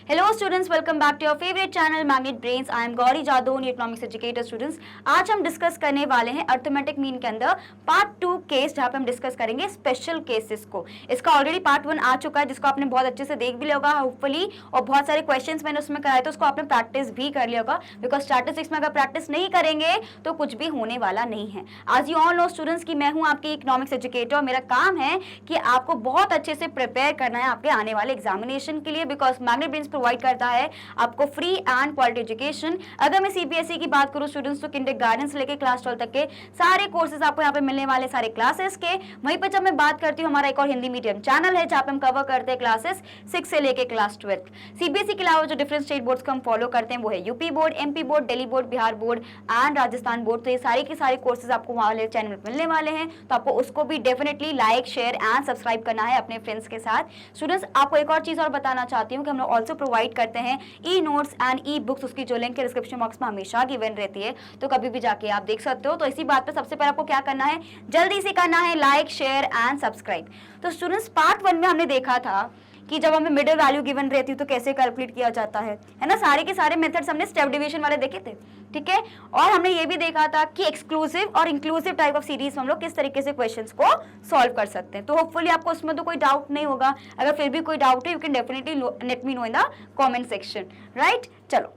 Hello students, welcome back to your favorite channel Magnet Brains. I am Gauri Jadhav, economics educator students. आज हम discuss करने वाले हैं arithmetic mean के अंदर पार्ट 2 केस, जहाँ पे हम डिस्कस करेंगे स्पेशल केसेस को। इसका ऑलरेडी पार्ट 1 आ चुका है, जिसको आपने बहुत अच्छे से देख भी लिया होगा होपफुली, और बहुत सारे क्वेश्चंस मैंने उसमें कराए तो उसको आपने प्रैक्टिस भी कर लिया होगा, बिकॉज स्टैटिस्टिक्स में अगर प्रैक्टिस नहीं करेंगे तो कुछ भी होने वाला नहीं है। आज यू ऑल नो स्टूडेंट्स कि मैं हूँ आपकी इकोनॉमिक्स एजुकेटर और मेरा काम है कि आपको बहुत अच्छे से प्रिपेयर करना है आपके आने वाले एग्जामिनेशन के लिए, बिकॉज मैग्नेट ब्रेन्स प्रोवाइड करता है आपको फ्री एंड क्वालिटी एजुकेशन। अगर मैं सीबीएसई की बात करूं स्टूडेंट्स, तो किंडरगार्टन से लेकर क्लास 12 तक के सारे कोर्सेज आपको यहाँ पे मिलने वाले, सारे क्लासेस के। वहीं पर जब मैं बात करती हूँ, हमारा एक और हिंदी मीडियम चैनल है जहाँ पे हम कवर करते हैं क्लासेस 6 से लेकर क्लास 12। सीबीएसई के अलावा जो डिफरेंट स्टेट बोर्ड्स को हम फॉलो करते हैं वो है UP board, MP board, Delhi board, Bihar board and Rajasthan board. तो ये सारे के सारे कोर्सेज आपको वाले चैनल पर मिलने वाले हैं, तो आपको उसको भी definitely like, share and subscribe करना है अपने फ्रेंड्स के साथ। स्टूडेंट्स, आपको एक और चीज और बताना चाहती हूँ कि हम लोग ऑल्सो प्रोवाइड करते हैं e notes and e books, उसकी जो लिंक है डिस्क्रिप्शन बॉक्स में हमेशा गिवन रहती है, तो कभी भी जाके आप देख सकते हो। तो इसी बात पे सबसे पहले आपको क्या करना है, जल्दी से करना है लाइक, शेयर एंड सब्सक्राइब। तो स्टूडेंट्स, पार्ट 1 में हमने देखा था कि जब हमें मिडिल वैल्यू गिवन रहती है तो कैसे कैलकुलेट किया जाता है ना। सारे के सारे मेथड्स हमने स्टेप डिवीजन वाले देखे थे, ठीक है। और हमने ये भी देखा था कि एक्सक्लूसिव और इंक्लूसिव टाइप ऑफ सीरीज हम लोग किस तरीके से क्वेश्चंस को सॉल्व कर सकते हैं। तो होपफुली आपको उसमें तो कोई डाउट नहीं होगा। अगर फिर भी कोई डाउट है, you can definitely let me know in the comment section, right. चलो,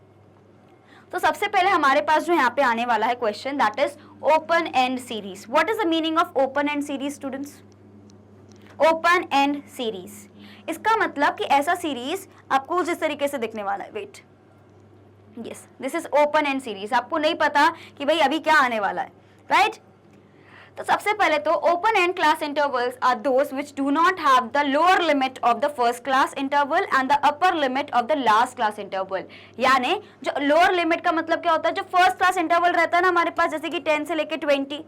तो सबसे पहले हमारे पास जो यहाँ पे आने वाला है question, that is open end series. What is the meaning of open end series students? Open end series, इसका मतलब कि ऐसा सीरीज आपको जिस तरीके से दिखने वाला है, wait, yes, this is open end series. आपको नहीं पता कि भाई अभी क्या आने वाला है, राइट। तो सबसे पहले तो open end class intervals are those which do not have the lower limit of the first class interval and the upper limit of the last class interval. यानी जो लोअर लिमिट का मतलब क्या होता है, जो फर्स्ट क्लास इंटरवल रहता है ना हमारे पास, जैसे कि 10 से लेके 20,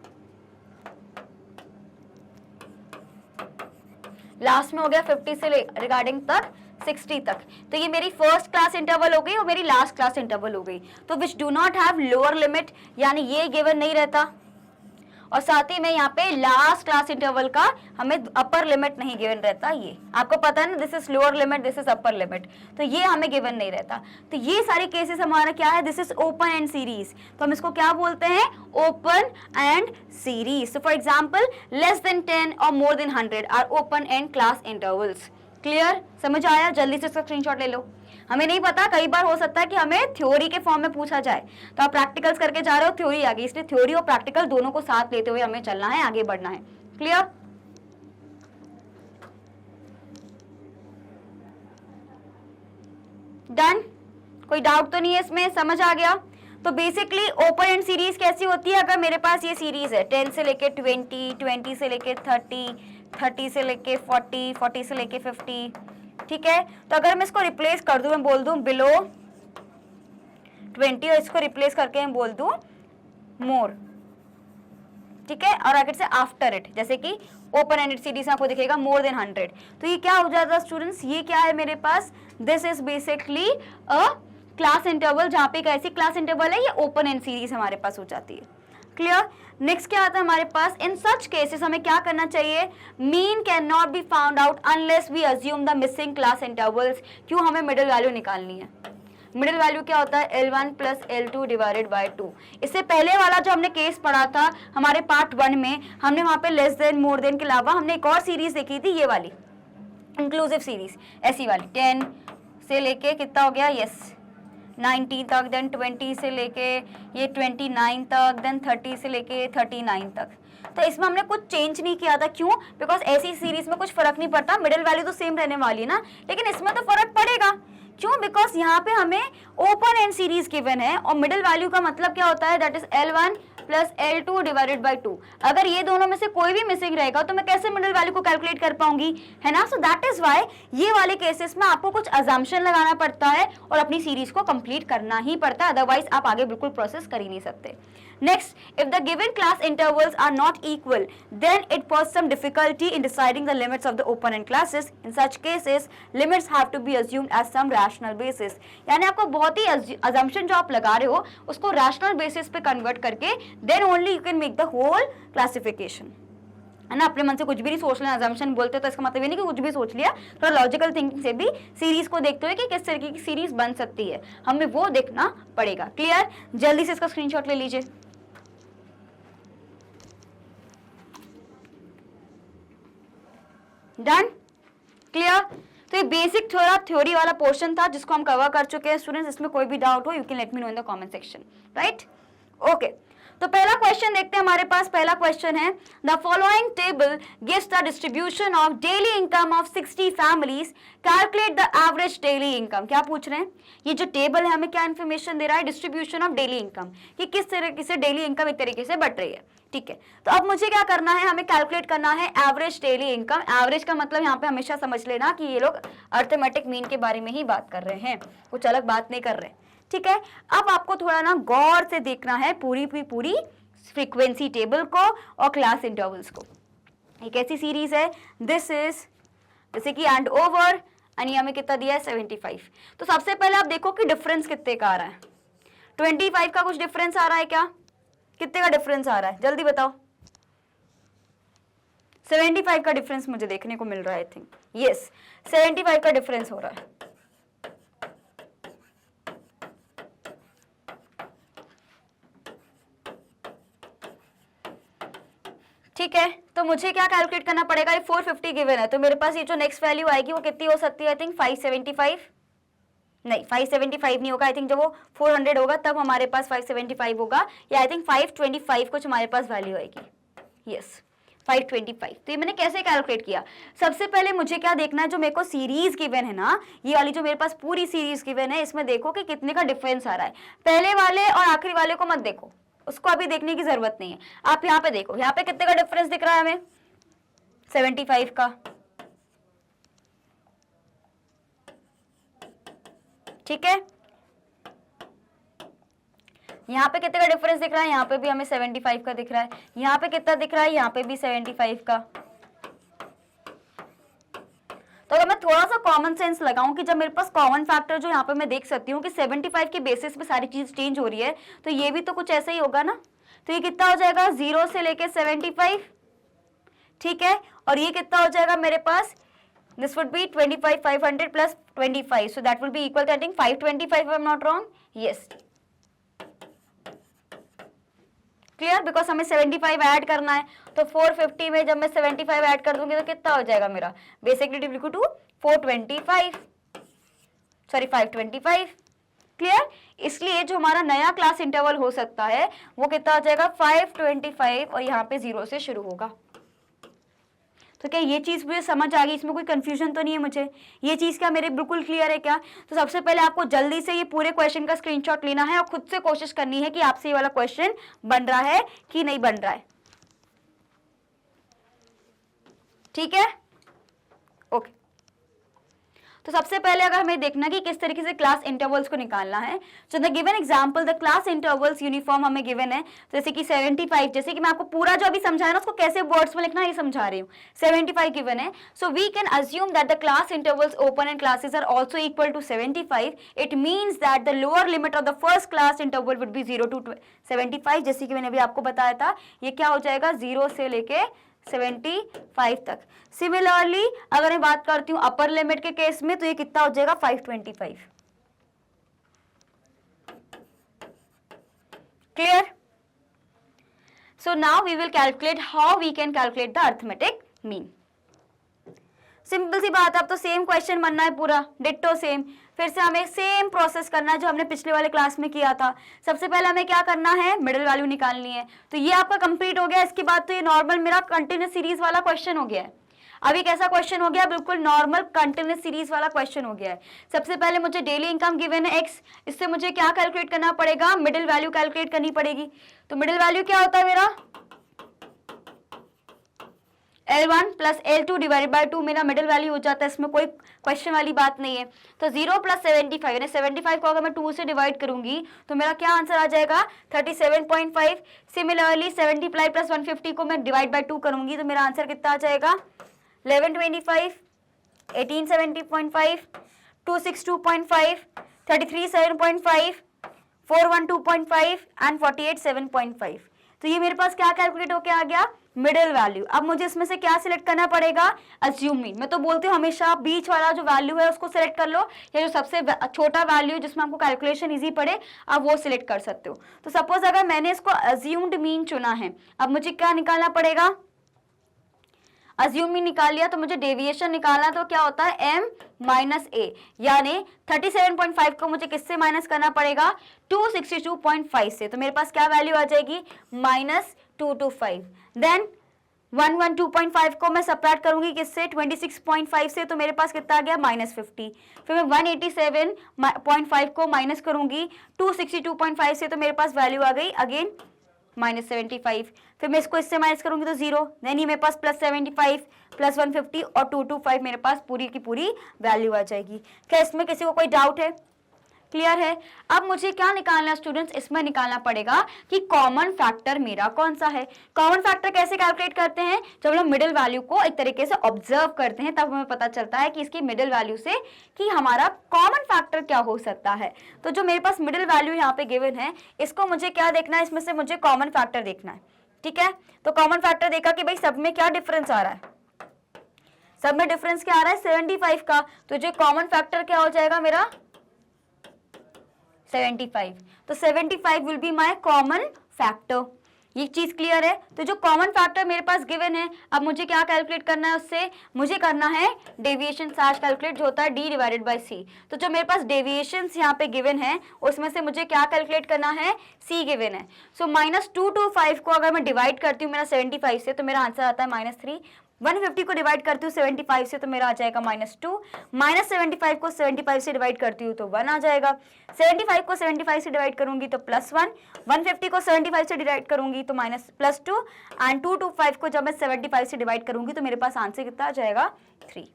लास्ट में हो गया 50 से रिगार्डिंग तक 60 तक, तो ये मेरी फर्स्ट क्लास इंटरवल हो गई और मेरी लास्ट क्लास इंटरवल हो गई। तो which do not have lower limit, यानी ये गिवन नहीं रहता, और साथ ही में यहाँ पे लास्ट क्लास इंटरवल का हमें अपर लिमिट नहीं गिवन रहता। ये आपको पता है ना, this is lower limit, this is upper limit, तो ये हमें गिवन नहीं रहता। तो ये सारे केसेस हमारा क्या है, this is open end series, तो हम इसको क्या बोलते हैं, open end series. So for example, less than 10 or more than 100 are open end class intervals. Clear, समझ आया? जल्दी से इसका स्क्रीनशॉट ले लो। हमें नहीं पता, कई बार हो सकता है कि हमें थ्योरी के फॉर्म में पूछा जाए, तो आप प्रैक्टिकल्स करके जा रहे हो, थ्योरी आ गई, इसलिए थ्योरी और प्रैक्टिकल दोनों को साथ लेते हुए हमें चलना है, आगे बढ़ना है। क्लियर? डन? कोई डाउट तो नहीं है इसमें, समझ आ गया? तो बेसिकली ओपन एंड सीरीज कैसी होती है, अगर मेरे पास ये सीरीज है 10 से लेके 20, 20 से लेके 30, 30 से लेके 40, 40 से लेके 50, ठीक है। तो अगर मैं इसको रिप्लेस कर दूं, मैं बोल दूं बिलो 20 और इसको रिप्लेस करके मैं बोल दूं मोर, ठीक है। और अगर से आफ्टर इट, जैसे कि ओपन एंडेड सीरीज आपको दिखेगा मोर देन 100, तो ये क्या हो जाता है स्टूडेंट्स, ये क्या है मेरे पास, this is basically a class interval. जहाँ पे एक ऐसी क्लास इंटरवल है, ये ओपन एंड सीरीज हमारे पास हो जाती है। क्लियर? नेक्स्ट क्या आता है हमारे पास, इन सच केसेस हमें क्या करना चाहिए, mean can not be found out unless we assume the missing class intervals. क्यों? हमें मिडिल वैल्यू निकालनी है। मिडिल वैल्यू क्या होता है, L1 plus L2 divided by 2। इससे पहले वाला जो हमने केस पढ़ा था हमारे पार्ट 1 में, हमने वहां पे लेस देन, मोर देन के अलावा हमने एक और सीरीज देखी थी, ये वाली इंक्लूसिव सीरीज, ऐसी वाली 10 से लेके कितना हो गया, यस 19 तक, देन 20 से लेके ये 29 तक, देन 30 से लेके 39 तक। तो इसमें हमने कुछ चेंज नहीं किया था। क्यों? बिकॉज ऐसी सीरीज में कुछ फर्क नहीं पड़ता, मिडिल वैल्यू तो सेम रहने वाली है ना, लेकिन इसमें तो फर्क पड़ेगा। क्यों? बिकॉज यहाँ पे हमें ओपन एंड सीरीज गिवन है, और मिडिल वैल्यू का मतलब क्या होता है, that is L1 plus L2 divided by 2। अगर ये दोनों में से कोई भी मिसिंग रहेगा तो मैं कैसे मिडिल वैल्यू को कैलकुलेट कर पाऊंगी, है ना। सो दैट इज व्हाई ये वाले केसेस में आपको कुछ अजम्पशन लगाना पड़ता है और अपनी सीरीज को कंप्लीट करना ही पड़ता है, अदरवाइज आप आगे बिल्कुल प्रोसेस कर ही नहीं सकते। Next, if the given class intervals are not equal, then it poses some difficulty in deciding the limits of the open-end classes. In such cases, limits have to be assumed as some rational basis. यानी आपको बहुत ही assumption जो आप लगा रहे हो उसको rational basis पे convert करके then only you can make the whole classification. है ना, अपने मन से कुछ भी नहीं सोच लेना, अजम्पशन बोलते तो इसका मतलब ये नहीं कि कुछ भी सोच लिया, थोड़ा लॉजिकल थिंकिंग से भी सीरीज को देखते हुए कि किस तरीके की सीरीज बन सकती है, हमें वो देखना पड़ेगा। क्लियर? जल्दी से इसका स्क्रीनशॉट ले लीजिए। डन? क्लियर? तो ये बेसिक थोड़ा थ्योरी वाला पोर्शन था जिसको हम कवर कर चुके हैं स्टूडेंट्स। इसमें कोई भी डाउट हो you can let me know in the comment section, right? Okay, तो पहला क्वेश्चन देखते हैं हमारे पास। पहला क्वेश्चन है the following table gives the distribution of daily income of 60 families, calculate the average daily income. क्या पूछ रहे हैं? ये जो टेबल है हमें क्या इन्फॉर्मेशन दे रहा है? डिस्ट्रीब्यूशन ऑफ डेली इनकम, कि किस तरीके से डेली इनकम एक तरीके से बढ़ रही है। ठीक है, तो अब मुझे क्या करना है, हमें कैलकुलेट करना है एवरेज डेली इनकम। एवरेज का मतलब यहाँ पे हमेशा समझ लेना कि ये लोग अर्थमेटिक मीन के बारे में ही बात कर रहे हैं, कुछ अलग बात नहीं कर रहे। ठीक है, अब आपको थोड़ा ना गौर से देखना है पूरी फ्रीक्वेंसी टेबल को और क्लास इंटरवल्स को। एक ऐसी सीरीज है, दिस इज जैसे कि एंड ओवर, एंड हमें कितना दिया है 75। तो सबसे पहले आप देखो कि डिफरेंस कितने का आ रहा है। 25 का कुछ डिफरेंस आ रहा है क्या? कितने का डिफरेंस आ रहा है जल्दी बताओ? 75 का डिफरेंस मुझे देखने को मिल रहा है। आई थिंक यस, 75 का डिफरेंस हो रहा है। ठीक है, तो मुझे क्या कैलकुलेट करना पड़ेगा? ये 450 गिवन है, तो मेरे पास ये जो नेक्स्ट वैल्यू आएगी वो कितनी हो सकती है? आई थिंक 575, नहीं 575 नहीं होगा। आई थिंक जब वो 400 होगा तब हमारे पास 575 होगा, या आई थिंक 525 कुछ हमारे पास वैल्यू आएगी। यस 525। तो ये मैंने कैसे कैलकुलेट किया? सबसे पहले मुझे क्या देखना है, जो मेरे को सीरीज गिवन है ना, ये वाली जो मेरे पास पूरी सीरीज गिवन है, इसमें देखो कि कितने का डिफरेंस आ रहा है। पहले वाले और आखिरी वाले को मत देखो, उसको अभी देखने की जरूरत नहीं है। आप यहाँ पे देखो, यहाँ पे कितने का डिफरेंस दिख रहा है हमें? 75 का। ठीक है, यहाँ पे कितने का डिफरेंस दिख रहा है? यहाँ पे भी हमें 75 का दिख रहा है। यहाँ पे कितना दिख रहा है? यहाँ पे भी 75 का। तो अगर मैं थोड़ा सा कॉमन सेंस लगाऊं कि जब मेरे पास कॉमन फैक्टर जो यहाँ पे मैं देख सकती हूँ कि 75 के बेसिस पे सारी चीज चेंज हो रही है, तो ये भी तो कुछ ऐसा ही होगा ना। तो ये कितना हो जाएगा? 0 से लेके 75। ठीक है, और ये कितना हो जाएगा मेरे पास? This would be 25 500 plus 25, so that will be equal to I think 525 if I am not wrong. Yes, clear? Because हमें 75 ऐड करना है, तो 450 में जब मैं 75 ऐड कर दूंगी तो कितना हो जाएगा मेरा? Basically equal to 425, sorry 525। Clear? इसलिए जो हमारा नया क्लास इंटरवल हो सकता है वो कितना हो जाएगा? 525, और यहाँ पे 0 से शुरू होगा। तो क्या ये चीज मुझे समझ आ गई? इसमें कोई कंफ्यूजन तो नहीं है मुझे? ये चीज क्या मेरे बिल्कुल क्लियर है क्या? तो सबसे पहले आपको जल्दी से ये पूरे क्वेश्चन का स्क्रीनशॉट लेना है और खुद से कोशिश करनी है कि आपसे ये वाला क्वेश्चन बन रहा है कि नहीं बन रहा है। ठीक है, ओके। तो सबसे पहले अगर हमें देखना कि किस तरीके से क्लास इंटरवल्स को निकालना है, so the given example the class intervals uniform हमें गिवन है। जैसे कि 75, जैसे कि मैं आपको पूरा जो अभी समझाया ना उसको कैसे वर्ड्स में लिखना है ये समझा रही हूँ। 75 गिवन है, so we can assume that the class intervals open end classes are also equal to 75। It means that the lower limit of the first class interval would be 0 to 75। जैसे कि मैंने अभी आपको बताया था, ये क्या हो जाएगा? 0 से लेके 75 तक। सिमिलरली अगर मैं बात करती हूं अपर लिमिट के केस में, तो ये कितना हो जाएगा? 525। Clear? So now we will calculate how we can calculate the arithmetic mean. Simple सी बात है, अब तो सेम क्वेश्चन बनना है पूरा डिट्टो सेम। फिर से हमें सेम प्रोसेस करना है जो हमने पिछले वाले क्लास में किया था। सबसे पहले हमें क्या करना है? मिडिल वैल्यू निकालनी है। तो ये आपका कंप्लीट हो गया। इसके बाद तो ये नॉर्मल मेरा कंटिन्यूस सीरीज वाला क्वेश्चन हो गया है। अब एक ऐसा क्वेश्चन हो गया बिल्कुल नॉर्मल कंटिन्यूस सीरीज वाला क्वेश्चन हो गया है। सबसे पहले मुझे डेली इनकम गिवन है x, इससे मुझे क्या कैलकुलेट करना पड़ेगा? मिडिल वैल्यू कैलकुलेट करनी पड़ेगी। तो मिडिल वैल्यू क्या होता है मेरा? L1 plus L2 divided by 2 मेरा मिडिल वैल्यू हो जाता है। इसमें कोई क्वेश्चन वाली बात नहीं है। तो 0 प्लस 75, यानी 75 को अगर मैं 2 से डिवाइड करूंगी तो मेरा क्या आंसर आ जाएगा? 37.5। सिमिलरली 75 प्लस 150 को मैं डिवाइड बाय 2 करूंगी तो मेरा आंसर कितना आ जाएगा? 1125, 1870.5, 262.5, 337.5, 412.5 एंड 487.5। तो ये मेरे पास क्या कैलकुलेट होके आ गया? Middle value. अब मुझे इसमें से क्या सिलेक्ट करना पड़ेगा, अज्यूम मीन। मैं तो बोलती हूँ हमेशा बीच वाला जो वैल्यू है उसको सिलेक्ट कर लो, या जो सबसे छोटा वैल्यू जिसमें आपको कैलकुलेशन इजी पड़े आप वो सिलेक्ट कर सकते हो। तो सपोज अगर मैंने इसको अज्यूम्ड मीन चुना है, अब मुझे क्या निकालना पड़ेगा, अज्यूम मीन निकाल लिया तो मुझे डेविएशन निकालना, तो क्या होता है m माइनस ए, यानी 37.5 को मुझे किससे माइनस करना पड़ेगा, 262.5 से। तो मेरे पास क्या वैल्यू आ जाएगी, -225। देन 112.5 को मैं सबट्रैक्ट करूंगी किससे, 26.5 से, तो मेरे पास कितना आ गया, -50। फिर मैं 187.5 को माइनस करूंगी 262.5 से, तो मेरे पास वैल्यू आ गई अगेन -75। फिर मैं इसको इससे माइनस करूंगी तो 0, देन ये मेरे पास +75 +150 और 225 मेरे पास पूरी की पूरी वैल्यू आ जाएगी। क्या इसमें किसी को कोई डाउट है, क्लियर है? अब मुझे क्या निकालना है स्टूडेंट्स, इसमें निकालना पड़ेगा कि कॉमन फैक्टर मेरा कौन सा है। कॉमन फैक्टर कैसे कैलकुलेट करते हैं, जब हम मिडिल वैल्यू को एक तरीके से ऑब्जर्व करते हैं तब हमें पता चलता है कि इसकी मिडिल वैल्यू से कि हमारा कॉमन फैक्टर क्या हो सकता है। तो जो मेरे पास मिडिल वैल्यू यहाँ पे गिवन है, इसको मुझे क्या देखना है, इसमें से मुझे कॉमन फैक्टर देखना है, ठीक है। तो कॉमन फैक्टर देखा कि भाई सब में क्या डिफरेंस आ रहा है, सब में डिफरेंस क्या आ रहा है, 75 का। तो जो कॉमन फैक्टर क्या हो जाएगा मेरा, 75। तो 75 will be my common factor. ये चीज क्लियर है? तो जो कॉमन फैक्टर मेरे पास गिवन है, अब मुझे क्या कैलकुलेट करना है उससे, मुझे करना है डेविएशन चार्ज कैलकुलेट, जो होता है d डिवाइडेड बाय c। तो जो मेरे पास डेविएशंस यहाँ पे गिवन है उसमें से मुझे क्या कैलकुलेट करना है, c गिवन है। सो -225 को अगर मैं डिवाइड करती हूँ मेरा 75 से, तो मेरा आंसर आता है -3। 150 को डिवाइड करती हूँ 75 से, तो मेरा आ जाएगा -2। -75 को 75 से डिवाइड करती हूँ तो 1 आ जाएगा। 75 को 75 से डिवाइड करूंगी तो +1। 150 को 75 से डिवाइड करूंगी तो +2 एंड 225 को जब मैं 75 से डिवाइड करूंगी तो मेरे पास आंसर कितना आ जाएगा, 3।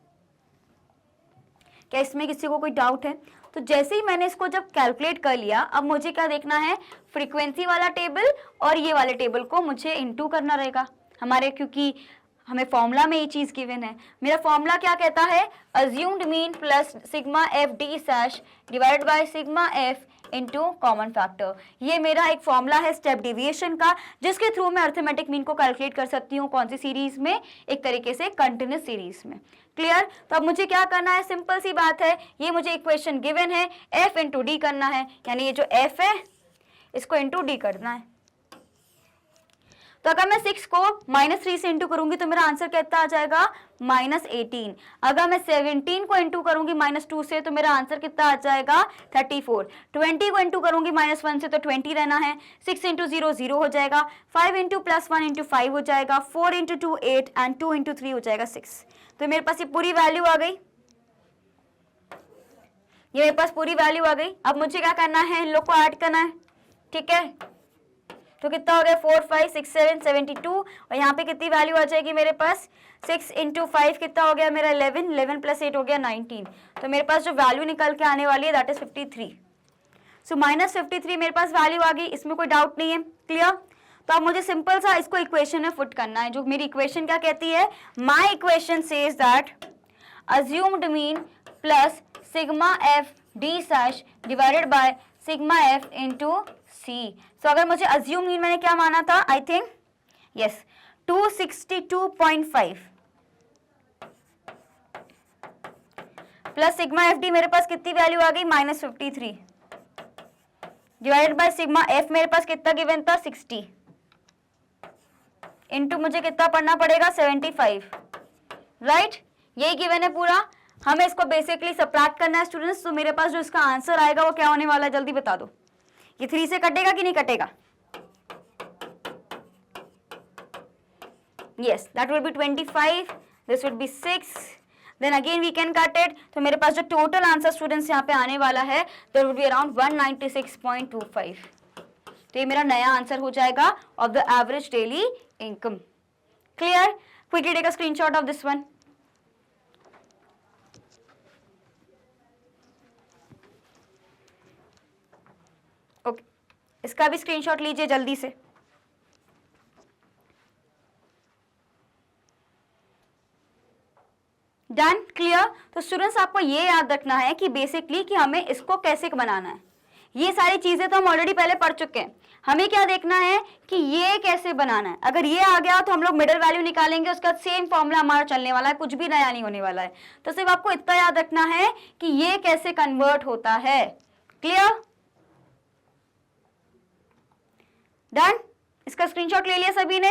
क्या इसमें किसी को कोई डाउट है? तो जैसे ही मैंने इसको जब कैलकुलेट कर लिया, अब मुझे क्या देखना है, फ्रीक्वेंसी वाला टेबल और ये वाले टेबल को मुझे इंटू करना रहेगा हमारे, क्योंकि हमें फॉर्मूला में ये चीज गिवन है। मेरा फॉर्मूला क्या कहता है, assumed mean plus sigma F D dash divided by sigma F into common factor. ये मेरा एक फॉर्मूला है स्टेप डेविएशन का, जिसके थ्रू मैं अरिथमेटिक मीन को कैलकुलेट कर सकती हूँ। कौन सी सीरीज में, एक तरीके से कंटिन्यूस सीरीज में। क्लियर? तो अब मुझे क्या करना है, सिंपल सी बात है, ये मुझे इक्वेशन गिवन है, एफ इंटू डी करना है, यानी ये जो एफ है इसको इंटू डी करना है। तो अगर मैं 6 को -3 से इंटू करूंगी तो मेरा आंसर कितना आ जाएगा, -18। अगर मैं 17 को इंटू करूंगी -2 से तो मेरा आंसर कितना आ जाएगा, 34। 20 को इंटू करूंगी -1 से तो 20 रहना है। 6 इंटू 0 0 हो जाएगा। 5 इंटू +1 इंटू 5 हो जाएगा। 4 इंटू 2 8 एंड 2 इंटू 3 हो जाएगा 6। तो मेरे पास ये पूरी वैल्यू आ गई, ये मेरे पास पूरी वैल्यू आ गई। अब मुझे क्या करना है, इन लोग को ऐड करना है, ठीक है। तो कितना हो गया, 4 5 6 7 72, और यहाँ पे कितनी वैल्यू आ जाएगी मेरे पास, 6 इंटू 5 कितना हो गया मेरा 11, 11 + 8 हो गया 19। तो मेरे पास जो वैल्यू निकल के आने वाली है दैट इज 53। सो -53 मेरे पास वैल्यू आ गई, इसमें कोई डाउट नहीं है, क्लियर? तो अब मुझे सिंपल सा इसको इक्वेशन में फुट करना है। जो मेरी इक्वेशन क्या कहती है, my equation says that assumed mean plus sigma F D dash divided by sigma F into C. तो अगर मुझे अज्यूम मीन मैंने क्या माना था, I think yes 262.5 plus sigma F D मेरे पास कितनी वैल्यू आ गई, -53 डिवाइडेड बाय सिग्मा एफ मेरे पास कितना गिवन था, 60 इंटू मुझे कितना पढ़ना पड़ेगा, 75, राइट? यही गिवन है पूरा। हमें इसको बेसिकली सबट्रैक्ट करना है स्टूडेंट्स। तो मेरे पास जो इसका आंसर आएगा वो क्या होने वाला है, जल्दी बता दो। ये 3 से कटेगा कि नहीं कटेगा? Yes, that will be 25. This would be 6. Then again we can cut it. तो मेरे पास जो टोटल आंसर स्टूडेंट्स यहाँ पे आने वाला है that would be around 196.25. तो ये मेरा नया आंसर हो जाएगा of the average daily income. Clear? Quickly take a screenshot of this one. Okay. इसका भी स्क्रीनशॉट लीजिए जल्दी से। Done, clear? तो स्टूडेंट्स आपको ये याद रखना है कि बेसिकली कि हमें इसको कैसे बनाना है। ये सारी चीजें तो हम ऑलरेडी पहले पढ़ चुके हैं। हमें क्या देखना है कि ये कैसे बनाना है। अगर ये आ गया तो हम लोग मिडिल वैल्यू निकालेंगे, उसके बाद सेम फॉर्मूला हमारा चलने वाला है, कुछ भी नया नहीं होने वाला है। तो सिर्फ आपको इतना याद रखना है कि ये कैसे कन्वर्ट होता है। क्लियर? डन? इसका स्क्रीनशॉट ले लिया सभी ने?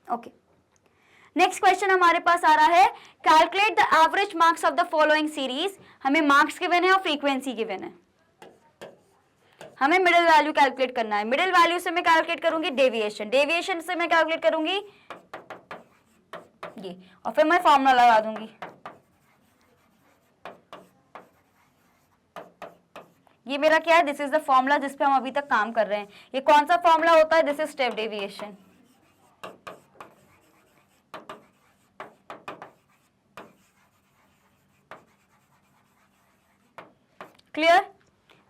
ओके। नेक्स्ट क्वेश्चन हमारे पास आ रहा है, calculate the average marks of the following series. हमें मार्क्स गिवन है और फ्रीक्वेंसी गिवन है, हमें मिडिल वैल्यू कैलकुलेट करना है। मिडिल वैल्यू से मैं कैलकुलेट करूंगी डेविएशन, डेविएशन से मैं कैलकुलेट करूंगी ये, और फिर मैं फॉर्मूला लगा दूंगी। ये मेरा क्या है, दिस इज द फॉर्मूला जिस पे हम अभी तक काम कर रहे हैं। ये कौन सा फॉर्मूला होता है, this is step deviation. Clear?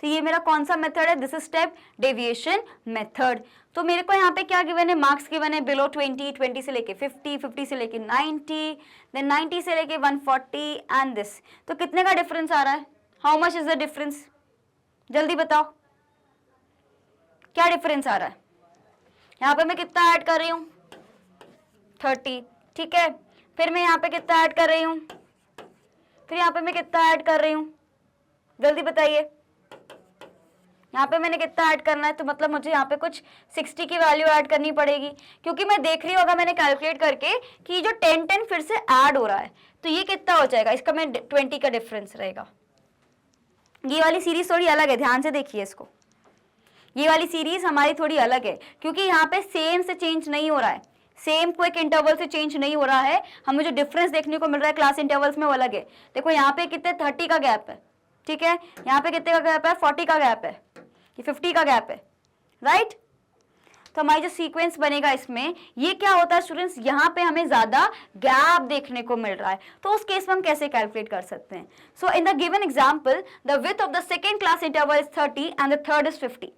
तो ये मेरा कौन सा मेथड है, this is step deviation method. तो मेरे को यहाँ पे क्या गिवन है, मार्क्स गिवन है बिलो 20, 20 से लेके 50, 50 से लेके 90, देन 90 से लेके 140 एंड दिस। तो कितने का डिफरेंस आ रहा है, how much is the difference, जल्दी बताओ क्या डिफरेंस आ रहा है। यहाँ पे मैं कितना ऐड कर रही हूँ, 30, ठीक है। फिर मैं यहाँ पे कितना ऐड कर रही हूँ, फिर यहाँ पे मैं कितना ऐड कर रही हूँ, जल्दी बताइए। यहाँ पे मैंने कितना ऐड करना है, तो मतलब मुझे यहाँ पे कुछ 60 की वैल्यू ऐड करनी पड़ेगी, क्योंकि मैं देख रही हूँ अगर मैंने कैलकुलेट करके कि जो 10 फिर से ऐड हो रहा है, तो ये कितना हो जाएगा, इसका मैं 20 का डिफरेंस रहेगा। ये वाली सीरीज थोड़ी अलग है, ध्यान से देखिए इसको। ये वाली सीरीज हमारी थोड़ी अलग है, क्योंकि यहाँ पे सेम से चेंज नहीं हो रहा है, सेम क्विक इंटरवल से चेंज नहीं हो रहा है। हमें जो डिफरेंस देखने को मिल रहा है क्लास इंटरवल्स में वो अलग है। देखो यहाँ पे कितने 30 का गैप है, ठीक है, यहाँ पे कितने का गैप है, 40 का गैप है, ये 50 का गैप है, राइट। तो हमारी जो सीक्वेंस बनेगा इसमें, ये क्या होता है स्टूडेंट्स, यहाँ पे हमें ज्यादा गैप देखने को मिल रहा है, तो उस केस में हम कैसे कैलकुलेट कर सकते हैं। So in the given example the width of the second class interval is 30 and the third is 50,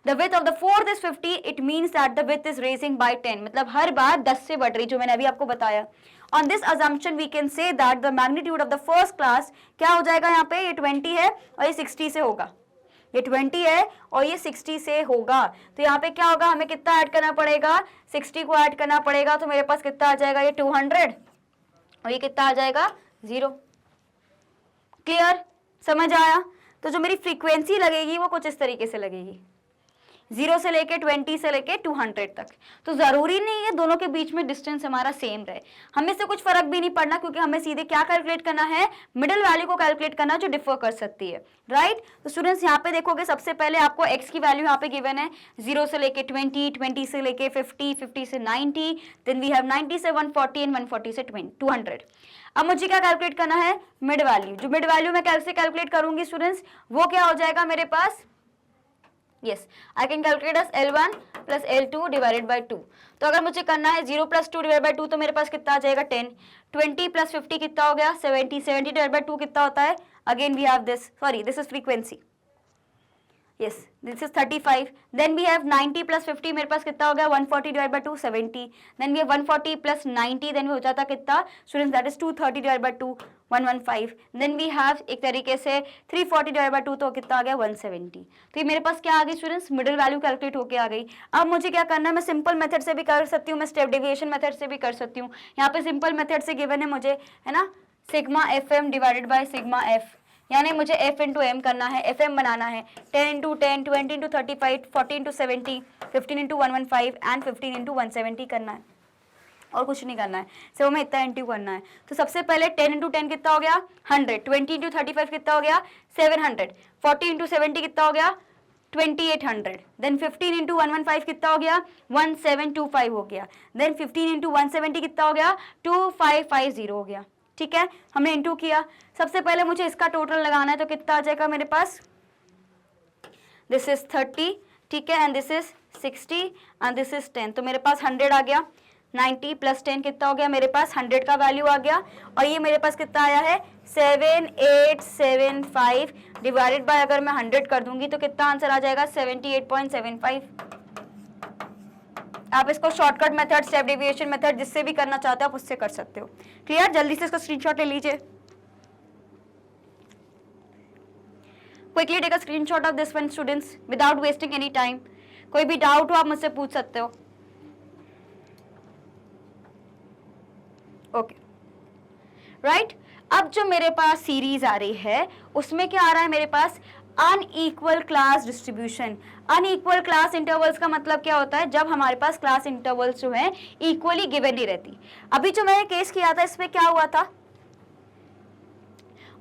the width of the fourth is 50, it means that the width is raising by 10, मतलब हर बार 10 से बढ़ रही, जो मैंने अभी आपको बताया। On this assumption we can say that the magnitude of the first class क्या हो जाएगा, यहाँ पे ये 20 है और ये 60 से होगा, ये 20 है और ये 60 से होगा। तो यहाँ पे क्या होगा, हमें कितना ऐड करना पड़ेगा, 60 को ऐड करना पड़ेगा, तो मेरे पास कितना आ जाएगा, ये 200 और ये कितना आ जाएगा, 0। क्लियर? समझ आया? तो जो मेरी फ्रीक्वेंसी लगेगी वो कुछ इस तरीके से लगेगी, 0 से लेके 20 से लेके 200 तक। तो जरूरी नहीं है दोनों के बीच में डिस्टेंस हमारा सेम रहे, हमें से कुछ फर्क भी नहीं पड़ना, क्योंकि हमें सीधे क्या कैलकुलेट करना है, मिडिल वैल्यू को कैलकुलेट करना जो डिफर कर सकती है, राइट। तो स्टूडेंट्स यहाँ पे देखोगे सबसे पहले आपको x की वैल्यू यहाँ पे गिवन है 0 से लेके 20, 20 से लेके 50, 50 से 90, देन वी हैव 90 से 140 एंड 140 से 200। अब मुझे क्या कैलकुलेट करना है, मिड वैल्यू। जो मिड वैल्यू मैं कैसे कैलकुलेट करूंगी स्टूडेंट्स, वो क्या हो जाएगा मेरे पास, yes I can calculate as L1 plus L2 divided by 2। तो अगर मुझे करना है 0 plus 2 divided by 2, तो मेरे पास कितना आ जाएगा 10, 20 plus 50 कितना हो गया 70, 70 divided by 2 कितना होता है, again we have this, sorry this is frequency, yes this is 35, then we have 90 plus 50, मेरे पास कितना हो गया 140 divided by 2 70, then we have 140 plus 90, then हो जाता कितना students, that is 230 divided by 2 115, then we have एक तरीके से 340 divided by 2, तो कितना आ गया 170। तो ये मेरे पास क्या आ गई स्टूडेंट्स, मिडिल वैल्यू कैलकुलेट होके आ गई। अब मुझे क्या करना है, मैं सिंपल मेथड से भी कर सकती हूँ, मैं स्टेप डेविएशन मेथड से भी कर सकती हूँ। यहाँ पे सिंपल मेथड से गिवन है मुझे, है ना, sigma f m divided by sigma f, यानी मुझे f इंटू एम करना है, एफ एम बनाना है, 10 into 10, 20 into 35, 40 into 70, 15 into 115 and 15 into 170 करना है, और कुछ नहीं करना है, सिर्फ हमें इतना इंटू करना है। तो सबसे पहले 10 इंटू 10 कितना हो गया 100, 20 इंटू 35 कितना हो गया 700, 40 इंटू 70 कितना हो गया 2800, देन 15 इंटू 115 कितना हो गया 1725 हो गया, देन 15 इंटू 170 कितना हो गया 2550 हो गया। ठीक है, हमने इंटू किया। सबसे पहले मुझे इसका टोटल लगाना है, तो कितना आ जाएगा मेरे पास, दिस इज 30, ठीक है, and this is 60 and this is 10, तो मेरे पास 100 आ गया। 90 प्लस 10 कितना हो गया मेरे पास, 100 का वैल्यू आ गया, और ये मेरे पास कितना आया है 7875 डिवाइडेड बाय, अगर मैं 100 कर दूंगी तो कितना आंसर आ जाएगा 78.75। आप इसको shortcut method, step deviation method, जिससे भी करना चाहते हो आप उससे कर सकते हो। क्लियर? जल्दी से इसका स्क्रीनशॉट ले लीजिए। Quickly take a screenshot of this one students without wasting any time. कोई भी डाउट हो आप मुझसे पूछ सकते हो। ओके राइट, अब जो मेरे पास सीरीज आ रही है उसमें क्या आ रहा है मेरे पास, unequal class distribution. Unequal class intervals का मतलब क्या होता है, जब हमारे पास क्लास इंटरवल्स जो है इक्वली गिवन नहीं रहती। अभी जो मैंने केस किया था इसमें क्या हुआ था,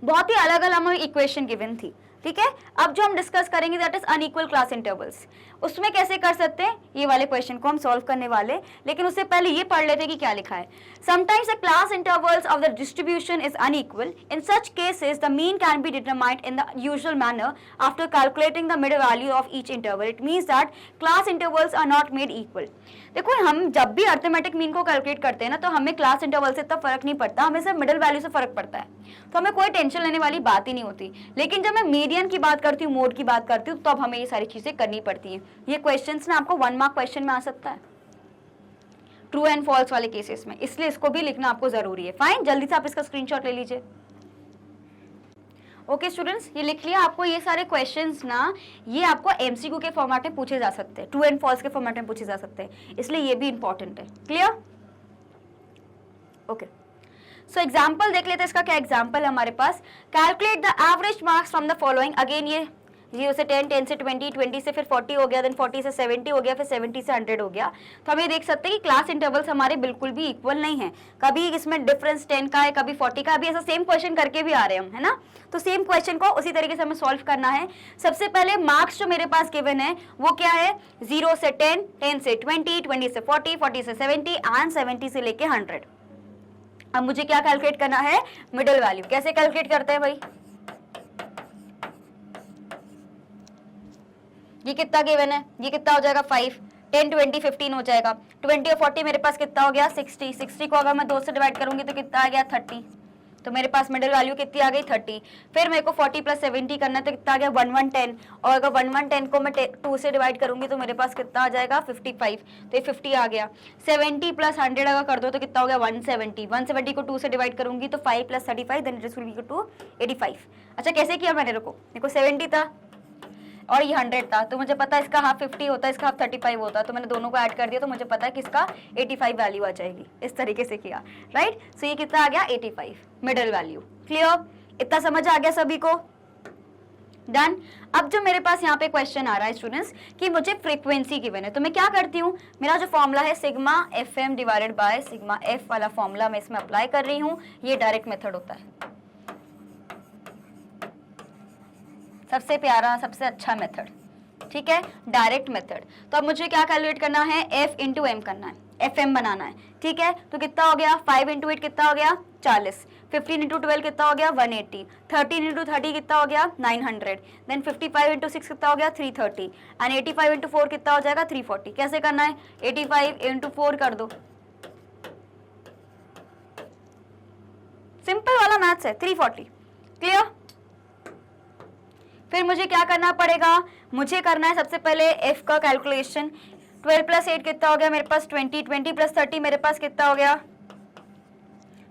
बहुत ही अलग अलग हमें इक्वेशन गिवन थी, ठीक है। अब जो हम डिस्कस करेंगे that is unequal class intervals. उसमें कैसे कर सकते हैं, ये वाले क्वेश्चन को हम सॉल्व करने वाले, लेकिन उससे पहले ये पढ़ लेते हैं कि क्या लिखा है। Sometimes the class intervals of the distribution is unequal. In such cases the mean can be determined in the usual manner after calculating the mid value of each interval. It means that class intervals are not made equal. देखो हम जब भी arithmetic mean को calculate करते हैं ना, तो हमें क्लास इंटरवल से इतना फर्क नहीं पड़ता, हमें सिर्फ मिडिल वैल्यू से फर्क पड़ता है, तो हमें कोई टेंशन लेने वाली बात ही नहीं होती। लेकिन जब मैं मीडियन की बात करती हूँ, मोड की बात करती हूँ, तब तो हमें ये सारी चीजें करनी पड़ती हैं। ये क्वेश्चंस ना आपको 1 मार्क क्वेश्चन में आ सकता है ट्रू एंड फॉल्स वाले केसेस में, इसलिए इसको भी लिखना आपको जरूरी है। फाइन, जल्दी से आप इसका स्क्रीनशॉट ले लीजिए। ओके स्टूडेंट्स, ये लिख लिया आपको, ये सारे क्वेश्चंस ना ये आपको एमसीक्यू के फॉर्मेट में पूछे जा सकते हैं, ट्रू एंड फॉल्स के फॉर्मेट में पूछे जा सकते हैं, इसलिए ये भी इंपॉर्टेंट है। क्लियर? ओके, सो एग्जाम्पल देख लेते हैं। इसका क्या एग्जाम्पल है हमारे पास, calculate the average marks from the following. Again ये 0 से 10, 10 से 20, 20 से फिर 40 हो गया, देन 40 से 70 हो गया, फिर 70 से 100 हो गया। तो हम ये देख सकते हैं कि क्लास इंटरवल्स हमारे बिल्कुल भी इक्वल नहीं है, कभी इसमें डिफरेंस 10 का है, कभी 40 का। अभी ऐसा सेम क्वेश्चन करके भी आ रहे हैं हम, है ना। तो सेम क्वेश्चन को उसी तरीके से हमें सॉल्व करना है। सबसे पहले मार्क्स जो मेरे पास गिवन है वो क्या है, 0 से 10, 10 से 20, 20 से 40, 40 से 70 एंड 70 से लेके 100। अब मुझे क्या कैलकुलेट करना है, मिडिल वैल्यू। कैसे कैलकुलेट करते हैं भाई, ये कितना गिवन है, ये कितना हो जाएगा 5, 10, 20, 15 हो जाएगा। 20 और 40 मेरे पास कितना हो गया 60। 60 को अगर मैं 2 से डिवाइड करूंगी तो कितना आ गया 30। तो मेरे पास मिडिल वैल्यू कितनी आ गई 30। फिर मेरे को 40 प्लस 70 करना है तो कितना आ गया 1110। और अगर 1110 को मैं 2 से डिवाइड करूंगी तो मेरे पास कितना आ जाएगा 55। तो ये 50 आ गया। 70 प्लस 100 अगर कर दो तो कितना हो गया 170। 170 को 2 से डिवाइड करूंगी तो 5 plus 35 then it will be equal to 85। अच्छा कैसे किया मैंने, रुको, मेरे को 70 था और ये 100 था, तो मुझे पता है इसका हाफ 50 होता है, इसका हाफ 35 होता है, तो मैंने दोनों को ऐड कर दिया, तो मुझे पता है कि इसका 85 वैल्यू आ जाएगी। इस तरीके से किया, राइट। सो ये कितना आ गया 85 मिडिल वैल्यू। क्लियर? इतना समझ आ गया सभी को? डन। अब जो मेरे पास यहाँ पे क्वेश्चन आ रहा है स्टूडेंट्स कि मुझे फ्रीक्वेंसी गिवन है, तो मैं क्या करती हूँ, मेरा जो फॉर्मूला है sigma FM divided by sigma F वाला फॉर्मूला मैं इसमें अप्लाई कर रही हूँ। ये डायरेक्ट मेथड होता है, सबसे प्यारा सबसे अच्छा मेथड, ठीक है, डायरेक्ट मेथड। तो अब मुझे क्या कैलकुलेट करना है, F इंटू एम करना है, FM बनाना है, ठीक है। तो कितना हो गया 5 इंटू 8 कितना हो गया 40, 15 इंटू 12 कितना हो गया 180, 13 इंटू 30 कितना हो गया 900, देन 55 इंटू 6 कितना हो गया 330 एंड 85 इंटू 4 कितना हो जाएगा 340। कैसे करना है, 85 इंटू 4 कर दो, सिंपल वाला मैथ्स है, 340। क्लियर? फिर मुझे क्या करना पड़ेगा, मुझे करना है सबसे पहले F का कैलकुलेशन। 12 प्लस 8 कितना हो गया मेरे पास 20, 20 प्लस 30 मेरे पास कितना हो गया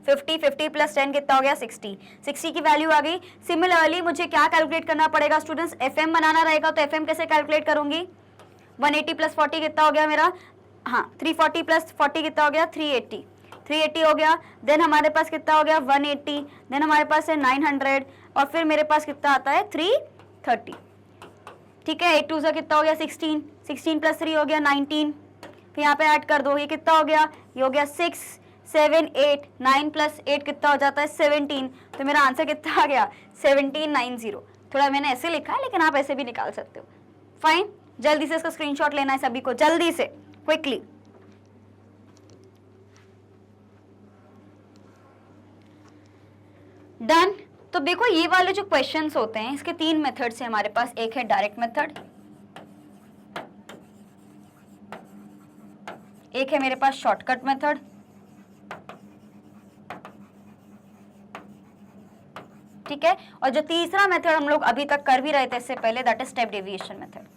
50, 50 प्लस 10 कितना हो गया 60, 60 की वैल्यू आ गई। सिमिलरली मुझे क्या कैलकुलेट करना पड़ेगा स्टूडेंट्स, FM बनाना रहेगा, तो FM कैसे कैलकुलेट करूंगी, 180 प्लस 40 कितना हो गया मेरा, हाँ 340 प्लस 40 कितना हो गया 380, 380 हो गया। देन हमारे पास कितना हो गया 180, देन हमारे पास है 900 और फिर मेरे पास कितना आता है 330, ठीक है। 8 2 से कितना हो गया 16, 16 प्लस 3 हो गया 19, फिर यहाँ पे ऐड कर दो, ये कितना हो गया, ये हो गया 6 7 8, 9 प्लस 8 कितना हो जाता है 17। तो मेरा आंसर कितना आ गया 1790। थोड़ा मैंने ऐसे लिखा है लेकिन आप ऐसे भी निकाल सकते हो। फाइन, जल्दी से इसका स्क्रीनशॉट लेना है सभी को, जल्दी से, क्विकली। डन। तो देखो ये वाले जो क्वेश्चंस होते हैं इसके 3 मेथड्स हैं हमारे पास। एक है डायरेक्ट मेथड, एक है मेरे पास शॉर्टकट मेथड, ठीक है, और जो तीसरा मेथड हम लोग अभी तक कर भी रहे थे इससे पहले, that is step deviation method.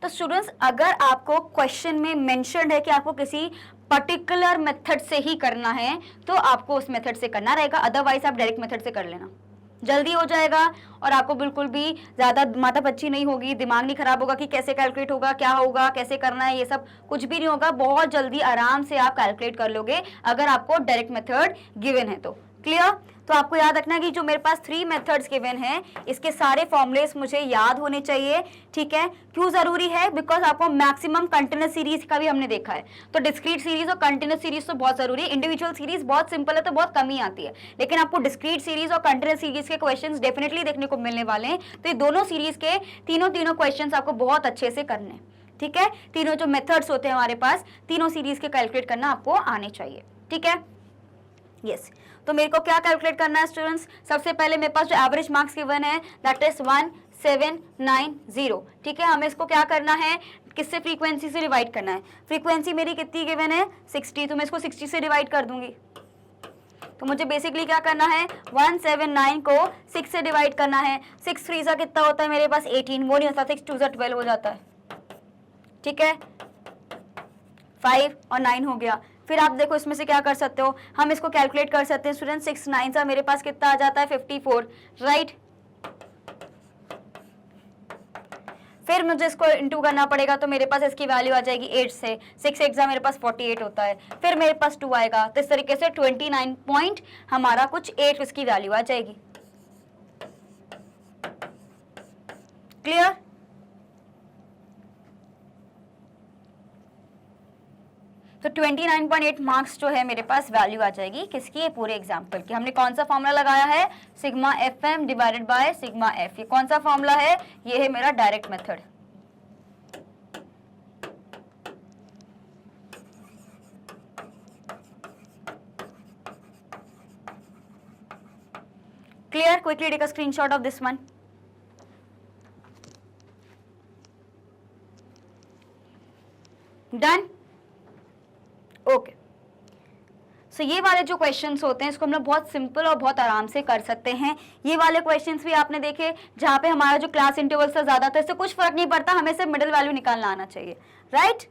तो स्टूडेंट्स अगर आपको क्वेश्चन में मेंशन्ड है कि आपको किसी पर्टिकुलर मेथड से ही करना है तो आपको उस मेथड से करना रहेगा, अदरवाइज आप डायरेक्ट मेथड से कर लेना, जल्दी हो जाएगा और आपको बिल्कुल भी ज़्यादा माथापच्ची नहीं होगी, दिमाग नहीं खराब होगा कि कैसे कैलकुलेट होगा, क्या होगा, कैसे करना है, ये सब कुछ भी नहीं होगा। बहुत जल्दी आराम से आप कैलकुलेट कर लोगे अगर आपको डायरेक्ट मेथड गिवन है तो। क्लियर? तो आपको याद रखना कि जो मेरे पास 3 मेथड्स गिवन हैं, इसके सारे फॉर्मूलेस मुझे याद होने चाहिए। ठीक है, क्यों जरूरी है? बिकॉज आपको मैक्सिमम कंटिन्यूस सीरीज का भी हमने देखा है, तो डिस्क्रीट सीरीज और कंटिन्यूस सीरीज तो बहुत जरूरी है। इंडिविजुअल सीरीज बहुत सिंपल है तो बहुत कम ही आती है, लेकिन आपको डिस्क्रीट सीरीज और कंटिन्यूस सीरीज के क्वेश्चन डेफिनेटली देखने को मिलने वाले हैं। तो ये दोनों सीरीज के तीनों क्वेश्चन आपको बहुत अच्छे से करने हैं। ठीक है, तीनों जो मेथड्स होते हैं हमारे पास, तीनों सीरीज के कैलकुलेट करना आपको आने चाहिए। ठीक है, यस। तो मेरे को क्या कैलकुलेट करना है स्टूडेंट्स? सबसे पहले मेरे पास जो एवरेज मार्क्स गिवन है दैट इज 1790। ठीक है, हमें इसको क्या करना है, किससे, फ्रीक्वेंसी से डिवाइड करना है। फ्रीक्वेंसी मेरी कितनी गिवन है? 60, तो मैं इसको 60 से डिवाइड कर दूंगी। तो मुझे बेसिकली क्या करना है, 179 को 6 से डिवाइड करना है। 6 3 सा कितना होता है मेरे पास? 18। वो नहीं होता, 6 2 सा 12 हो जाता है। ठीक है, 5 और 9 हो गया। फिर आप देखो इसमें से क्या कर सकते हो, हम इसको कैलकुलेट कर सकते हैं स्टूडेंट। 6 9 सा मेरे पास कितना आ जाता है? 54, राइट। फिर मुझे इसको इंटू करना पड़ेगा, तो मेरे पास इसकी वैल्यू आ जाएगी 8 से। 6 एग्जाम मेरे पास 48 होता है। फिर मेरे पास 2 आएगा, तो इस तरीके से 29 पॉइंट हमारा कुछ 8 इसकी वैल्यू आ जाएगी। क्लियर? तो 29.8 मार्क्स जो है मेरे पास वैल्यू आ जाएगी किसकी? ये पूरे एग्जाम्पल की। हमने कौन सा फॉर्मूला लगाया है? Sigma FM divided by sigma F। ये कौन सा फॉर्मूला है? ये है मेरा direct method. Clear? Quickly take a screenshot of this one. Done? Okay. So ये वाले जो क्वेश्चंस होते हैं इसको हम लोग बहुत सिंपल और बहुत आराम से कर सकते हैं। ये वाले क्वेश्चंस भी आपने देखे जहाँ पे हमारा जो क्लास इंटरवल से ज्यादा था, इससे कुछ फर्क नहीं पड़ता, हमें सिर्फ मिडिल वैल्यू निकालना आना चाहिए, राइट?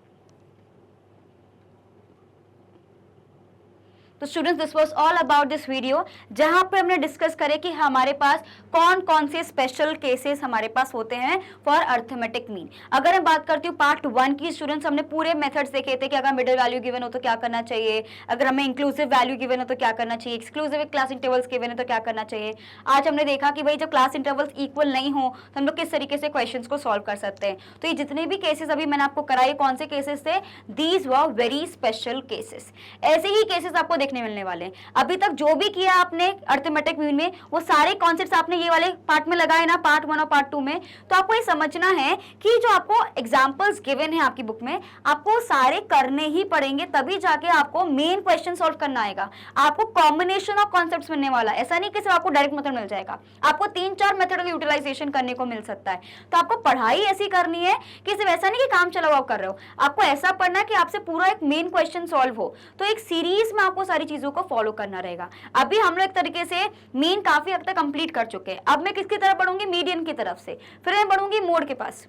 तो students, this was all about this video, जहां पे हमने डिस्कस करे कि हमारे पास कौन कौन से स्पेशल केसेस हमारे पास होते हैं फॉर अर्थमेटिक मीन। अगर मैं बात करती हूँ पार्ट 1 की स्टूडेंट्स, हमने पूरे मेथड्स देखे थे कि अगर मिडिल वैल्यू गिवन हो तो क्या करना चाहिए, अगर हमें इंक्लूसिव वैल्यू गिवन हो तो क्या करना चाहिए, एक्सक्लूसिव क्लास इंटरवल्स गिवन है तो क्या करना चाहिए। आज हमने देखा कि भाई जब क्लास इंटरवल्स इक्वल नहीं हो तो हम लोग किस तरीके से क्वेश्चन को सॉल्व कर सकते हैं। तो ये जितने भी केसेस अभी मैंने आपको कराए, कौन से केसेस थे? These were very special cases. ऐसे ही केसेस आपको देखने मिलने वाले हैं। अभी तक जो भी किया आपने अर्थमेटिक मीन में, वो सारे कॉन्सेप्ट्स आपने ये वाले पार्ट में लगाए ना, पार्ट 1 और पार्ट 2 में। तो आपको ये समझना है कि जो आपको एग्जांपल्स गिवन है आपकी बुक में, आपको सारे करने ही पड़ेंगे, तभी जाके आपको मेन क्वेश्चन सॉल्व करना आएगा। आपको कॉम्बिनेशन ऑफ कॉन्सेप्ट्स मिलने वाला है, ऐसा नहीं कि सिर्फ आपको डायरेक्ट मेथड मिल जाएगा, आपको 3-4 मेथड का यूटिलाइजेशन करने को मिल सकता है। तो आपको पढ़ाई ऐसी करनी है कि सिर्फ ऐसा नहीं कि काम चलाओ आप कर रहे हो, आपको ऐसा पढ़ना है कि आपसे पूरा एक मेन क्वेश्चन सॉल्व हो। तो एक सीरीज में आपको सारी चीजों को फॉलो करना रहेगा। अभी हम लोग एक तरीके से मेन काफी हद तक कंप्लीट कर चुके हैं। अब मैं किसकी तरफ बढ़ूंगी? मीडियन की तरफ से, फिर मैं बढ़ूंगी मोड के पास।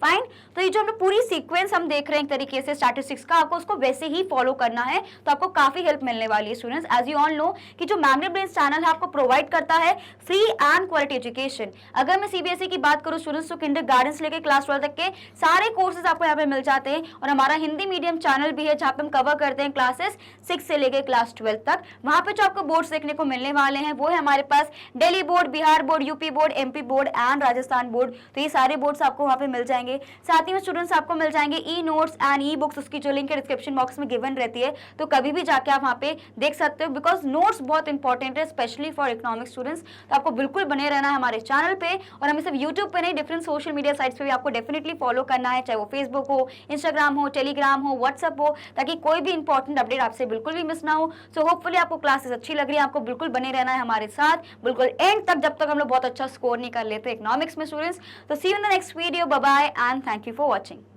फाइन। तो ये जो हम पूरी सीक्वेंस हम देख रहे हैं एक तरीके से स्टैटिस्टिक्स का, आपको उसको वैसे ही फॉलो करना है, तो आपको काफी हेल्प मिलने वाली है students. As you all know कि जो मैग्नेट ब्रेन्स चैनल है आपको प्रोवाइड करता है फ्री एंड क्वालिटी एजुकेशन। अगर मैं सीबीएसई की बात करूं स्टूडेंट्स, तो किंडरगार्टन से लेकर क्लास 12 तक के सारे कोर्सेज आपको यहाँ पे मिल जाते हैं। और हमारा हिंदी मीडियम चैनल भी है जहाँ पे हम कवर करते हैं क्लासेस 6 से लेकर क्लास 12 तक। वहाँ पे जो आपको बोर्ड्स देखने को मिलने वाले हैं वो है हमारे पास Delhi board, Bihar board, UP board, MP board and Rajasthan board. तो ये सारे बोर्ड्स आपको वहाँ पे मिल जाएंगे। साथ ही में स्टूडेंट्स आपको मिल जाएंगे e notes and e books, उसकी जो लिंक है डिस्क्रिप्शन बॉक्स में गिवन रहती है, तो कभी भी जाके आप वहाँ पे देख सकते हो, बिकॉज नोट्स बहुत इंपॉर्टेंट है स्पेशली फॉर इकोनॉमिक स्टूडेंट्स। तो आपको बिल्कुल बने रहना है हमारे चैनल पे, और हमें सिर्फ यूट्यूब पे नहीं, डिफरेंट सोशल मीडिया साइट्स पे भी आपको डेफिनेटली फॉलो करना है, चाहे वो फेसबुक हो, इंस्टाग्राम हो, टेलीग्राम हो, व्हाट्सअप हो, ताकि कोई भी इंपॉर्टेंट अपडेट आपसे बिल्कुल भी मिस ना हो। सो होपफुली आपको क्लासेस अच्छी लग रही है, आपको बिल्कुल बने रहना है हमारे साथ बिल्कुल एंड तक, जब तक हम लोग बहुत अच्छा स्कोर नहीं कर लेते इकोनॉमिक्स में स्टूडेंट्स। तो see you in the next video, bye bye and thank you for watching.